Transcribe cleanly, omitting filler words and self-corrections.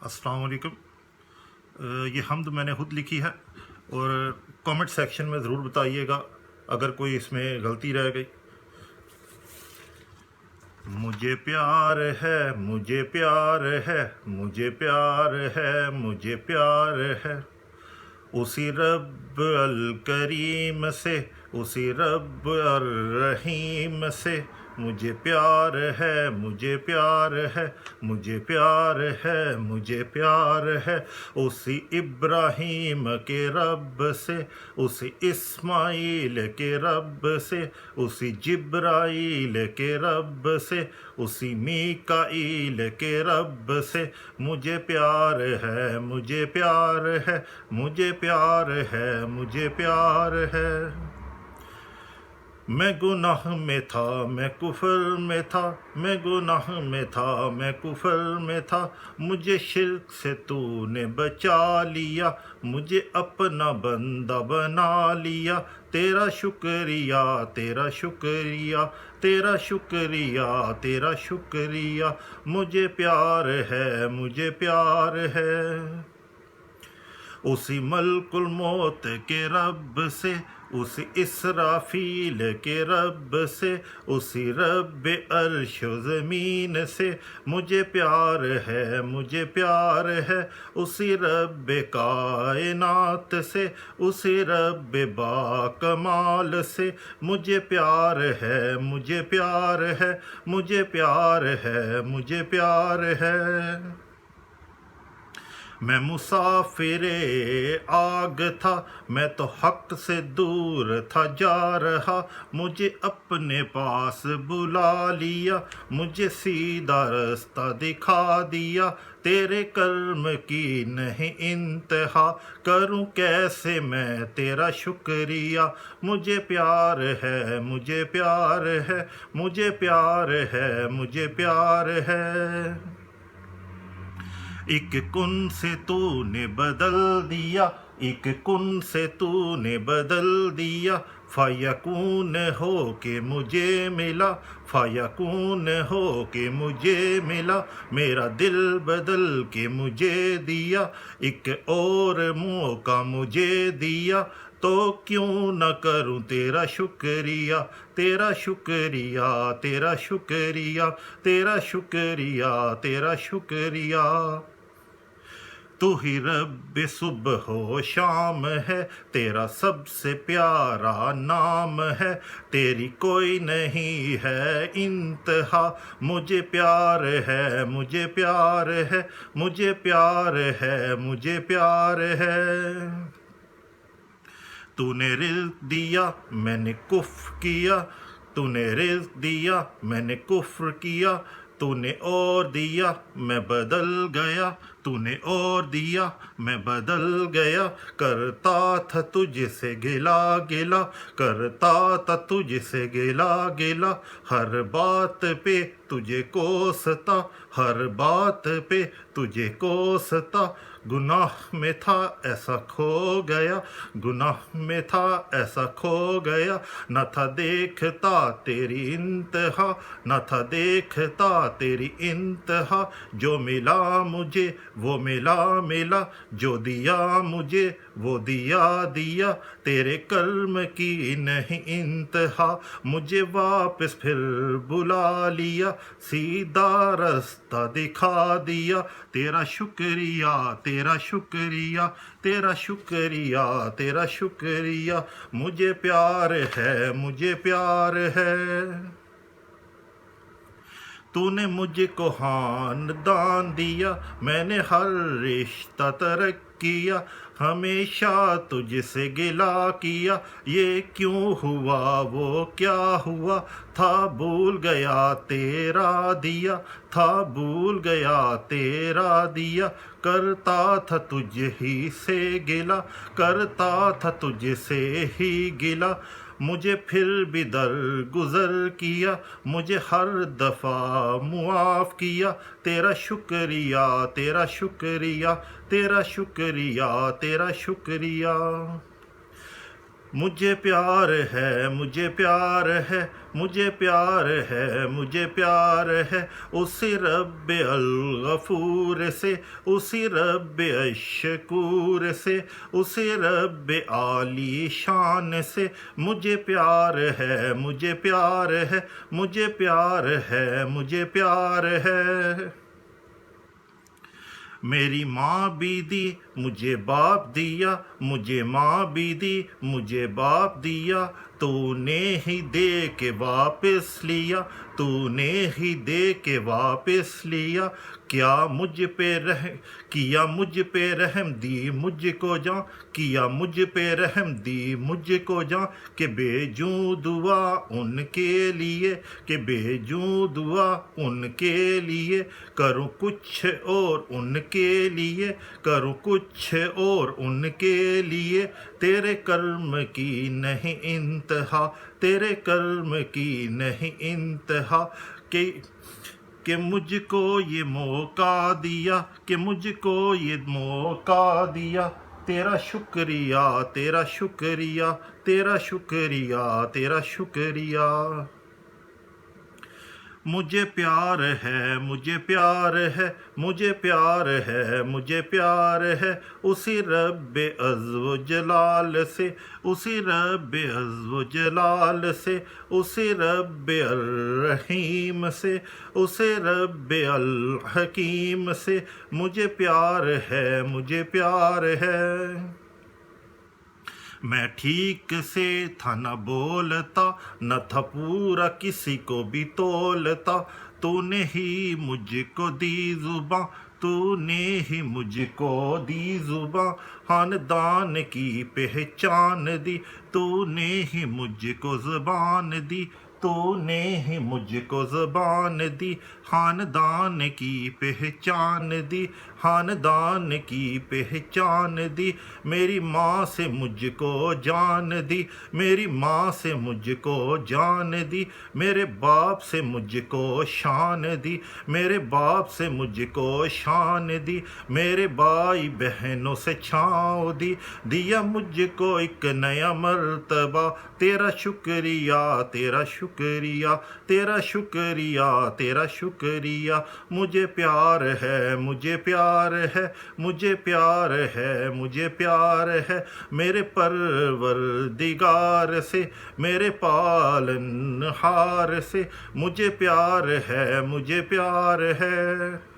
السلام علیکم۔ یہ حمد میں نے خود لکھی ہے اور کامنٹ سیکشن میں ضرور بتائیے گا اگر کوئی اس میں غلطی رہ گئی۔ مجھے پیار ہے، مجھے پیار ہے، مجھے پیار ہے، مجھے پیار ہے اسی رب الکریم سے، اسی رب الرحیم سے۔ مجھے پیار ہے، مجھے پیار ہے، مجھے پیار ہے، مجھے پیار ہے اسی ابراہیم کے رب سے، اسی اسماعیل کے رب سے، اسی جبرائیل کے رب سے، اسی میکائیل کے رب سے۔ مجھے پیار ہے، مجھے پیار ہے، مجھے پیار ہے، مجھے پیار ہے۔ میں گناہ میں تھا، میں کفر میں تھا، میں گناہ میں تھا، میں کفر میں تھا، مجھے شرک سے تو نے بچا لیا، مجھے اپنا بندہ بنا لیا۔ تیرا شکریہ، تیرا شکریہ، تیرا شکریہ، تیرا شکریہ۔ مجھے پیار ہے، مجھے پیار ہے اسی ملک الموت کے رب سے، اسی اسرافیل کے رب سے، اسی رب عرش و زمین سے۔ مجھے پیار ہے، مجھے پیار ہے اسی رب کائنات سے، اسی رب با کمال سے۔ مجھے پیار ہے، مجھے پیار ہے، مجھے پیار ہے، مجھے پیار ہے۔ میں مسافر آگ تھا، میں تو حق سے دور تھا جا رہا، مجھے اپنے پاس بلا لیا، مجھے سیدھا رستہ دکھا دیا۔ تیرے کرم کی نہیں انتہا، کروں کیسے میں تیرا شکریہ۔ مجھے پیار ہے، مجھے پیار ہے، مجھے پیار ہے، مجھے پیار ہے۔ ایک کن سے تو نے بدل دیا، ایک کن سے تو نے بدل دیا، فیکون ہو کے مجھے ملا، فیکون ہو کے مجھے ملا۔ میرا دل بدل کے مجھے دیا، ایک اور موقع مجھے دیا، تو کیوں نہ کروں تیرا شکریہ، تیرا شکریہ، تیرا شکریہ، تیرا شکریہ، تیرا شکریہ۔ تو ہی رب صبح و شام ہے، تیرا سب سے پیارا نام ہے، تیری کوئی نہیں ہے انتہا۔ مجھے پیار ہے، مجھے پیار ہے، مجھے پیار ہے، مجھے پیار ہے۔ تو نے رزق دیا، میں نے کفر کیا، تو نے رزق دیا، میں نے کفر کیا، تو نے اور دیا، میں بدل گیا، تو نے اور دیا، میں بدل گیا۔ کرتا تھا تجھ سے گلا گلا، کرتا تھا تجھ سے گلا گلا، ہر بات پہ تجھے کوستا، ہر بات پہ تجھے کوستا۔ گناہ میں تھا ایسا کھو گیا، گناہ میں تھا ایسا کھو گیا، نہ تھا دیکھتا تیری انتہا، نہ تھا دیکھتا تیری انتہا۔ جو ملا مجھے وہ ملا ملا، جو دیا مجھے وہ دیا دیا، تیرے کرم کی نہیں انتہا۔ مجھے واپس پھر بلا لیا، سیدھا رستہ دکھا دیا۔ تیرا شکریہ، تیرا شکریہ، تیرا شکریہ، تیرا شکریہ۔ مجھے پیار ہے، مجھے پیار ہے۔ تو نے مجھ کو خاندان دیا، میں نے ہر رشتہ ترک کیا، ہمیشہ تجھ سے گلا کیا۔ یہ کیوں ہوا وہ کیا ہوا، تھا بھول گیا تیرا دیا، تھا بھول گیا تیرا دیا۔ کرتا تھا تجھ ہی سے گلا، کرتا تھا تجھ سے ہی گلا، مجھے پھر بھی درگزر کیا، مجھے ہر دفعہ معاف کیا۔ تیرا شکریہ، تیرا شکریہ، تیرا شکریہ، تیرا شکریہ۔ مجھے پیار ہے مجھے پیار ہے مجھے پیار ہے مجھے پیار ہے اسی رب الغفور سے اسی رب الشکور سے اسی رب عالی شان سے مجھے پیار ہے مجھے پیار ہے مجھے پیار ہے مجھے پیار ہے میری ماں بھی دی مجھے باپ دیا مجھے ماں بھی دی مجھے باپ دیا تو نے ہی دے کے واپس لیا تو نے ہی دے کے واپس لیا کیا مجھ پہ رحم دی مجھ کو جاں کیا مجھ پہ رحم دی مجھ کو جاں کہ بھیجوں دعا ان کے لیے کہ بھیجوں دعا ان کے لیے کروں کچھ اور ان کے لیے کروں کچھ اور ان کے لیے تیرے کرم کی نہیں انتہا تیرے کرم کی نہیں انتہا کہ مجھ کو یہ موقع دیا کہ مجھ کو یہ موقع دیا تیرا شکریہ تیرا شکریہ تیرا شکریہ تیرا شکریہ مجھے پیار ہے مجھے پیار ہے مجھے پیار ہے مجھے پیار ہے اسی رب عز و جلال سے اسی رب عز و جلال سے اسی رب الرحیم سے اسی رب الحکیم سے مجھے پیار ہے مجھے پیار ہے میں ٹھیک سے تھا نہ بولتا نہ تھا پورا کسی کو بھی تولتا تو نے ہی مجھ کو دی زباں تو نے ہی مجھ کو دی زباں خاندان کی پہچان دی تو نے ہی مجھ کو زبان دی تو نے ہی مجھ کو زبان دی خاندان کی پہچان دی خاندان کی پہچان دی میری ماں سے مجھ کو جان دی میری ماں سے مجھ کو جان دی میرے باپ سے مجھ کو شان دی میرے باپ سے مجھ کو شان دی میرے بھائی بہنوں سے چھاؤں دی دیا مجھ کو ایک نیا مرتبہ تیرا شکریہ تیرا شکریہ تیرا شکریہ تیرا شکریہ مجھے پیار ہے مجھے پیار ہے مجھے پیار ہے مجھے پیار ہے میرے پروردگار سے میرے پالن ہار سے مجھے پیار ہے مجھے پیار ہے